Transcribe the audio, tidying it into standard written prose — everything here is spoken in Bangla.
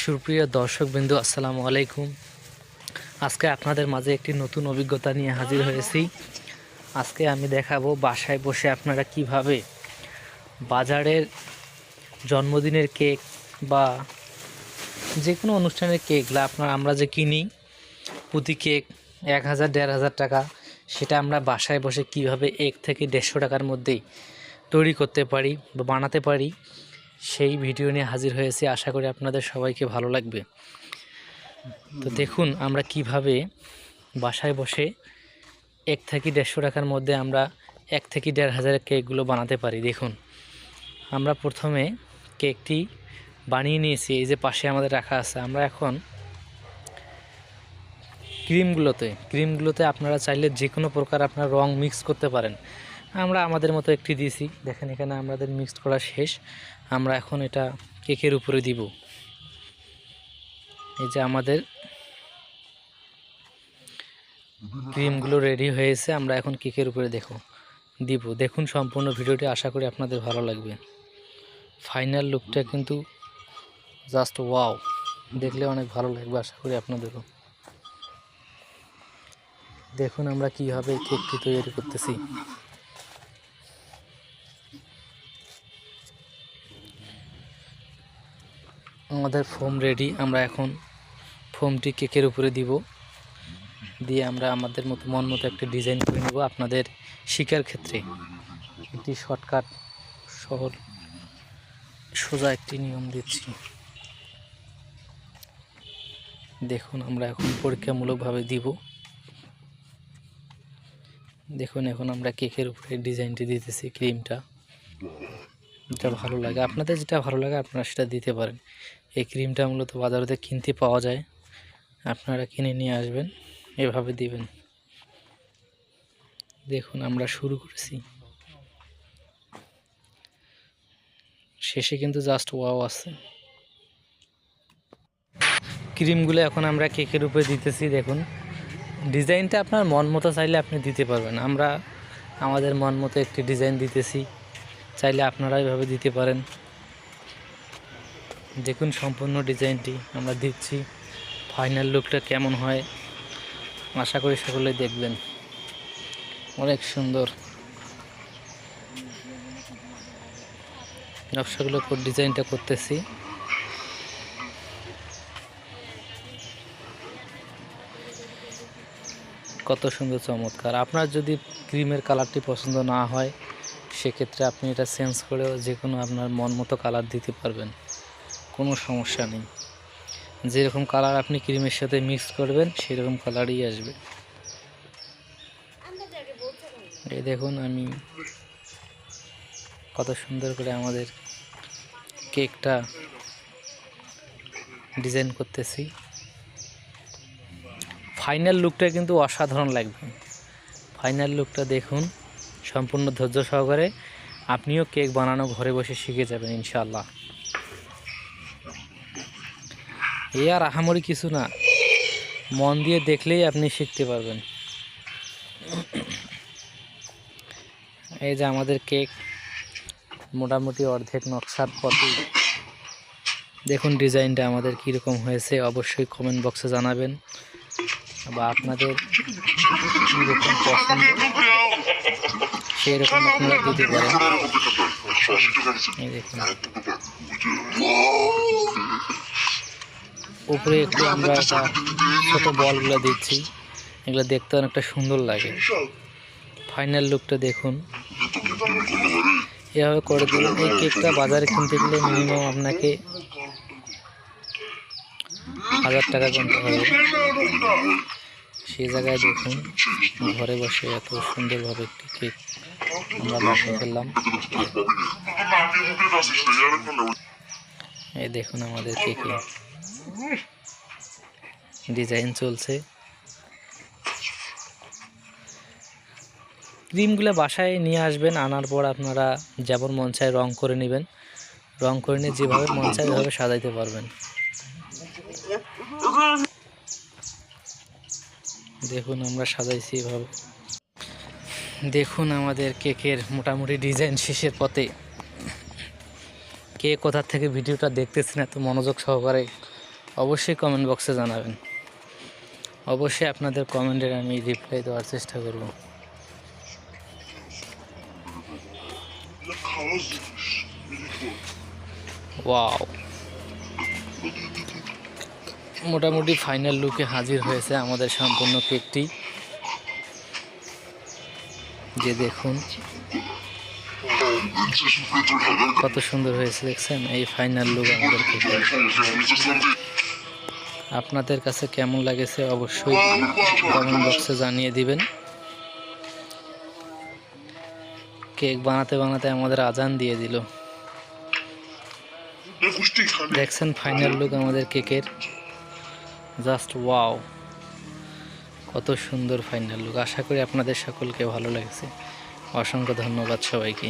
সুপ্রিয় দর্শকবৃন্দু, আসসালামু আলাইকুম। আজকে আপনাদের মাঝে একটি নতুন অভিজ্ঞতা নিয়ে হাজির হয়েছি। আজকে আমি দেখাবো বাসায় বসে আপনারা কিভাবে বাজারের জন্মদিনের কেক বা যে কোনো অনুষ্ঠানের কেকগুলো আমরা যে কিনি প্রতি কেক 1000-1500 টাকা, সেটা আমরা বাসায় বসে কিভাবে 1 থেকে 150 টাকার মধ্যেই তৈরি করতে পারি বা বানাতে পারি, সেই ভিডিও নিয়ে হাজির হয়েছি। আশা করি আপনাদের সবাইকে ভালো লাগবে। তো দেখুন আমরা কিভাবে বাসায় বসে 1 থেকে 150 টাকার মধ্যে আমরা 1 থেকে 1500 কেকগুলো বানাতে পারি। দেখুন আমরা প্রথমে কেকটি বানিয়ে নিয়েছি, এই যে পাশে আমাদের রাখা আছে। আমরা এখন ক্রিমগুলোতে আপনারা চাইলে যে কোনো প্রকার আপনার রং মিক্স করতে পারেন। আমরা আমাদের মতো একটি দিয়েছি। দেখেন এখানে আমাদের মিক্সড করা শেষ। আমরা এখন এটা কেকের উপরে দিব। এই যে আমাদের ক্রিমগুলো রেডি হয়েছে, আমরা এখন কেকের উপরে দিব। দেখুন সম্পূর্ণ ভিডিওটি, আশা করি আপনাদের ভালো লাগবে। ফাইনাল লুকটা কিন্তু জাস্ট ওয়াও, দেখলে অনেক ভালো লাগবে, আশা করি আপনাদেরও। দেখুন আমরা কীভাবে কেকটি তৈরি করতেছি। আমাদের ফোম রেডি। আমরা এখন ফোমটি কেকের উপরে দিব, দিয়ে আমরা আমাদের মন মতো একটা ডিজাইন করে নেব। আপনাদের শিকার ক্ষেত্রে একটি শর্টকাট সোজা একটি নিয়ম দিচ্ছি। দেখুন আমরা এখন পরীক্ষামূলকভাবে দিব। দেখুন এখন আমরা কেকের উপরে ডিজাইনটি দিতেছি। ক্রিমটা যেটা ভালো লাগে, আপনাদের যেটা ভালো লাগে আপনারা সেটা দিতে পারেন। এই ক্রিমটা মূলত বাজারে কিনতে পাওয়া যায়, আপনারা কিনে নিয়ে আসবেন, এভাবে দিবেন। দেখুন আমরা শুরু করেছি, শেষে কিন্তু জাস্ট ওয়াও আছে। ক্রিমগুলো এখন আমরা কেকের উপরে দিতেছি। দেখুন ডিজাইনটা আপনার মন মতো চাইলে আপনি দিতে পারবেন। আমরা আমাদের মন মতো একটি ডিজাইন দিতেছি, চাইলে আপনারা এভাবে দিতে পারেন। দেখুন সম্পূর্ণ ডিজাইনটি আমরা দিচ্ছি। ফাইনাল লুকটা কেমন হয় আশা করি সকলে দেখবেন, অনেক সুন্দর। নকশাগুলোর উপর ডিজাইনটা করতেছি। কত সুন্দর, চমৎকার। আপনার যদি ক্রিমের কালারটি পছন্দ না হয়, সেক্ষেত্রে আপনি এটা চেঞ্জ করেও যে কোনো আপনার মন মতো কালার দিতে পারবেন, কোনো সমস্যা নেই। যেরকম কালার আপনি ক্রিমের সাথে মিক্স করবেন সেরকম কালারই আসবে। এই দেখুন আমি কত সুন্দর করে আমাদের কেকটা ডিজাইন করতেছি। ফাইনাল লুকটা কিন্তু অসাধারণ লাগবে। ফাইনাল লুকটা দেখুন সম্পূর্ণ ধৈর্য সহকারে, আপনিও কেক বানানো ঘরে বসে শিখে যাবেন ইনশাআল্লাহ। এ আর আহামরি কিছু না, মন দিয়ে দেখলেই আপনি শিখতে পারবেন। এই যে আমাদের কেক মোটামুটি অর্ধেক নকশার পথে। দেখুন ডিজাইনটা আমাদের কীরকম হয়েছে, অবশ্যই কমেন্ট বক্সে জানাবেন, বা আপনাদের কীরকম পছন্দ সেরকম আপনারা দিতে পারেন। এই দেখুন উপরে একটু আমরা একটা ছোটো বলগুলো দিচ্ছি, এগুলো দেখতে অনেকটা সুন্দর লাগে। ফাইনাল লুকটা দেখুন, এভাবে করে দিলেন। এই কেকটা বাজারে কিনতে গেলে মিনিমাম আপনাকে 1000 টাকা কিনতে হবে। সেই জায়গায় দেখুন ঘরে বসে এত সুন্দরভাবে একটি কেক আমরা বানিয়ে ফেললাম। এই দেখুন আমাদের কেকে ডিজাইন চলছে। ক্রিমগুলো বাসায় নিয়ে আসবেন, আনার পর আপনারা যেমন মন চায় রং করে নেবেন। রং করে নিয়ে যেভাবে মন চায় এভাবে সাজাইতে পারবেন। দেখুন আমরা সাজাইছি এভাবে। দেখুন আমাদের কেকের মোটামুটি ডিজাইন শেষের পথে। কে কোথা থেকে ভিডিওটা দেখতেছেন এত মনোযোগ সহকারে অবশ্যই কমেন্ট বক্সে জানাবেন। অবশ্যই আপনাদের কমেন্টের আমি রিপ্লাই দেওয়ার চেষ্টা করব। ওয়াও, মোটামুটি ফাইনাল লুকে হাজির হয়েছে আমাদের সম্পূর্ণ কেকটি। যে দেখুন কত সুন্দর হয়েছে, দেখছেন? এই ফাইনাল লুক আমাদের কেকের। আপনাদের কাছে কেমন লাগেছে অবশ্যই কমেন্ট বক্সে জানিয়ে দিবেন। কেক বানাতে বানাতে আমাদের আজান দিয়ে দিল। দেখছেন ফাইনাল লুক আমাদের কেকের, জাস্ট ওয়াও, কত সুন্দর ফাইনাল লুক। আশা করি আপনাদের সকলকে ভালো লাগছে। অসংখ্য ধন্যবাদ সবাইকে।